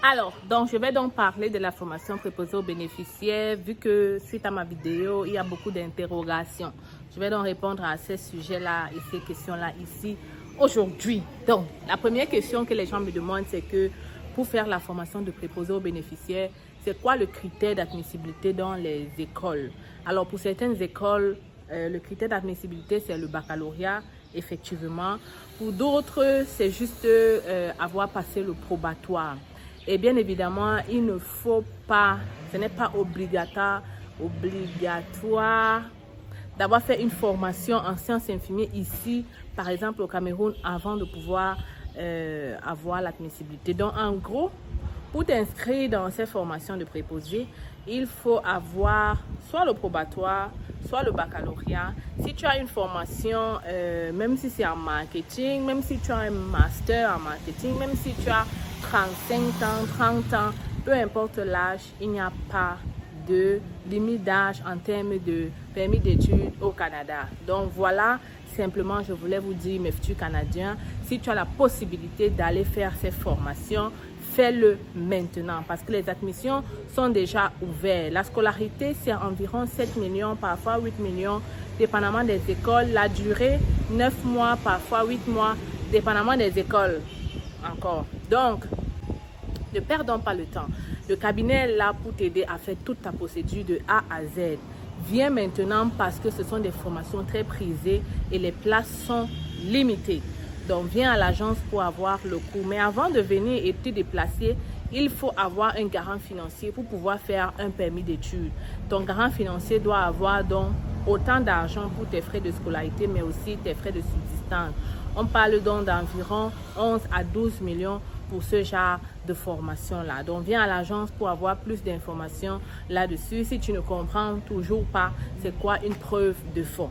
Alors, je vais donc parler de la formation préposée aux bénéficiaires, vu que suite à ma vidéo, il y a beaucoup d'interrogations. Je vais donc répondre à ces sujets-là et ces questions-là ici aujourd'hui. Donc, la première question que les gens me demandent, c'est que pour faire la formation de préposé aux bénéficiaires, c'est quoi le critère d'admissibilité dans les écoles? Alors, pour certaines écoles, le critère d'admissibilité, c'est le baccalauréat, effectivement. Pour d'autres, c'est juste avoir passé le probatoire. Et bien évidemment, il ne faut pas, ce n'est pas obligatoire d'avoir fait une formation en sciences infirmières ici, par exemple au Cameroun, avant de pouvoir avoir l'admissibilité. Donc en gros, pour t'inscrire dans ces formations de préposés, il faut avoir soit le probatoire, soit le baccalauréat. Si tu as une formation, même si c'est en marketing, même si tu as un master en marketing, même si tu as 35 ans, 30 ans, peu importe l'âge, il n'y a pas de limite d'âge en termes de permis d'études au Canada. Donc voilà, simplement je voulais vous dire, mes futurs Canadiens, si tu as la possibilité d'aller faire ces formations, fais-le maintenant parce que les admissions sont déjà ouvertes. La scolarité, c'est environ 7 millions, parfois 8 millions, dépendamment des écoles. La durée, 9 mois, parfois 8 mois, dépendamment des écoles encore. Donc, ne perdons pas le temps. Le cabinet est là pour t'aider à faire toute ta procédure de A à Z. Viens maintenant parce que ce sont des formations très prisées et les places sont limitées. Donc, viens à l'agence pour avoir le cours. Mais avant de venir et te déplacer, il faut avoir un garant financier pour pouvoir faire un permis d'études. Ton garant financier doit avoir donc autant d'argent pour tes frais de scolarité, mais aussi tes frais de subsistance. On parle donc d'environ 11 à 12 millions pour ce genre de formation-là. Donc, viens à l'agence pour avoir plus d'informations là-dessus. Si tu ne comprends toujours pas, c'est quoi une preuve de fonds.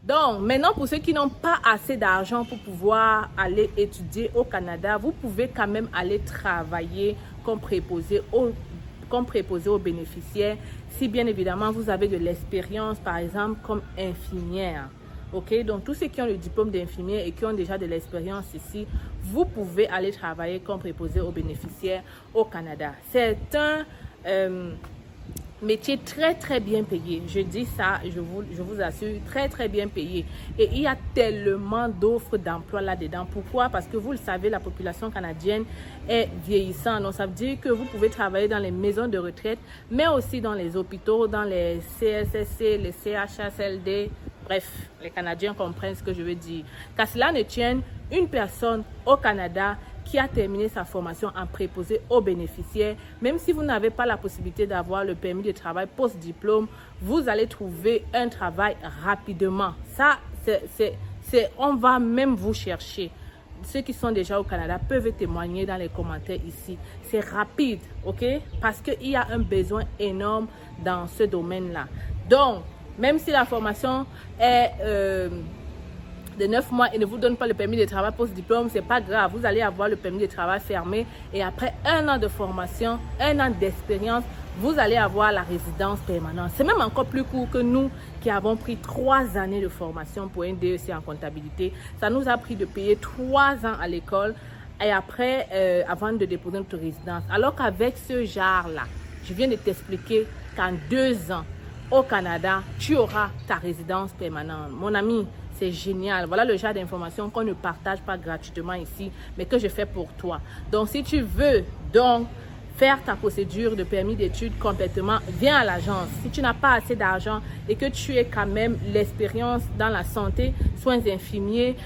Donc, maintenant, pour ceux qui n'ont pas assez d'argent pour pouvoir aller étudier au Canada, vous pouvez quand même aller travailler comme préposé aux bénéficiaires, si bien évidemment vous avez de l'expérience, par exemple, comme infirmière. Ok, donc tous ceux qui ont le diplôme d'infirmière et qui ont déjà de l'expérience ici, vous pouvez aller travailler comme préposé aux bénéficiaires au Canada. C'est un métier très bien payé. Je dis ça, je vous assure, très bien payé. Et il y a tellement d'offres d'emploi là-dedans. Pourquoi? Parce que vous le savez, la population canadienne est vieillissante. Donc ça veut dire que vous pouvez travailler dans les maisons de retraite, mais aussi dans les hôpitaux, dans les CSSC, les CHSLD. Bref, les Canadiens comprennent ce que je veux dire. Qu'à cela ne tienne, une personne au Canada qui a terminé sa formation en préposé aux bénéficiaires, même si vous n'avez pas la possibilité d'avoir le permis de travail post-diplôme, vous allez trouver un travail rapidement. Ça, on va même vous chercher. Ceux qui sont déjà au Canada peuvent témoigner dans les commentaires ici. C'est rapide, ok? Parce qu'il y a un besoin énorme dans ce domaine-là. Donc, même si la formation est de 9 mois et ne vous donne pas le permis de travail post-diplôme, c'est pas grave. Vous allez avoir le permis de travail fermé et après 1 an de formation, 1 an d'expérience, vous allez avoir la résidence permanente. C'est même encore plus court que nous qui avons pris 3 années de formation pour un DEC en comptabilité. Ça nous a pris de payer 3 ans à l'école et après, avant de déposer notre résidence. Alors qu'avec ce genre-là, je viens de t'expliquer qu'en 2 ans, au Canada, tu auras ta résidence permanente. Mon ami, c'est génial. Voilà le genre d'informations qu'on ne partage pas gratuitement ici, mais que je fais pour toi. Donc, si tu veux donc faire ta procédure de permis d'études complètement, viens à l'agence. Si tu n'as pas assez d'argent et que tu as quand même l'expérience dans la santé, soins infirmiers,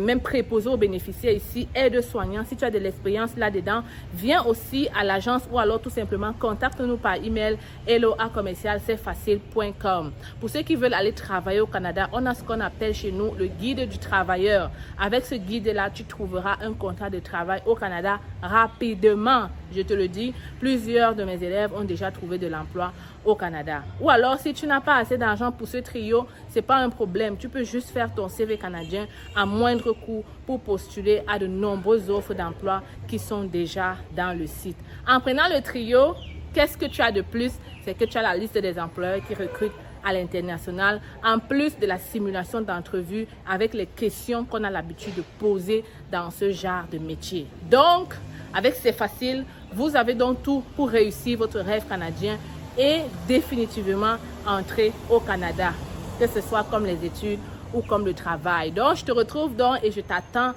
même préposé aux bénéficiaires ici, aide-soignant, si tu as de l'expérience là-dedans, viens aussi à l'agence ou alors tout simplement contacte-nous par email hello@commercialcestfacile.com. Pour ceux qui veulent aller travailler au Canada, on a ce qu'on appelle chez nous le guide du travailleur. Avec ce guide-là, tu trouveras un contrat de travail au Canada rapidement. Je te le dis, plusieurs de mes élèves ont déjà trouvé de l'emploi au Canada. Ou alors, si tu n'as pas assez d'argent pour ce trio, c'est pas un problème. Tu peux juste faire ton CV canadien à moindre coût pour postuler à de nombreuses offres d'emploi qui sont déjà dans le site. En prenant le trio, qu'est-ce que tu as de plus? C'est que tu as la liste des employeurs qui recrutent à l'international, en plus de la simulation d'entrevue avec les questions qu'on a l'habitude de poser dans ce genre de métier. Donc, Avec C'est Facile, vous avez donc tout pour réussir votre rêve canadien et définitivement entrer au Canada, que ce soit comme les études ou comme le travail. Donc, je te retrouve donc et je t'attends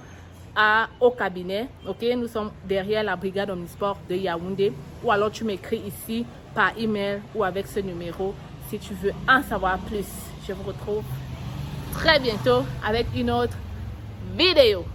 au cabinet. Ok, nous sommes derrière la brigade Omnisport de Yaoundé, ou alors tu m'écris ici par email ou avec ce numéro si tu veux en savoir plus. Je vous retrouve très bientôt avec une autre vidéo.